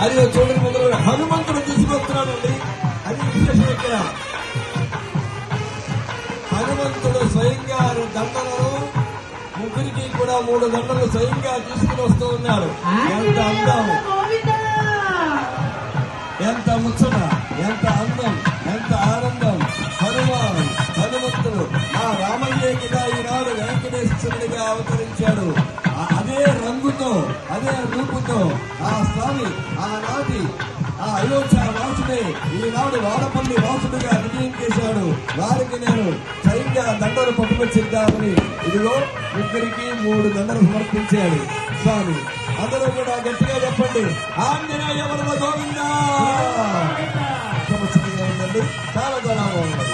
అది చూడండి మొదలు హనుమంతుడు తీసుకొస్తున్నాడండి. అది విశేషం ఇక్కడ. హనుమంతుడు స్వయంగా దండలను ముగ్గురికి కూడా 3 దండలు స్వయంగా తీసుకుని వస్తూ ఉన్నాడు. ఎంత అందం, ఎంత ముచ్చట, ఎంత అందం, ఎంత ఆనందం. హనుమంతుడు ఆ రామయ్యకిగా ఈనాడు వెంకటేశ్వరుడిగా అవతరించాడు. అదే రంగుతో, అదే రూపుతో ఆ స్వామి ఆనాటి ఆ అయోధ్య వాసుడే ఈనాడు వాడపల్లి వాసుడుగా విజయం చేశాడు. వారికి నేను స్వయంగా దండలు పట్టుకొచ్చిద్దామని ఇదిగో ముగ్గురికి 3 దండలు సమర్పించాడు స్వామి. అందరూ కూడా గట్టిగా చెప్పండి, ఆంజనేయ వరద గోవిందా. సమస్యగా ఉందండి, చాలా బాగుంది.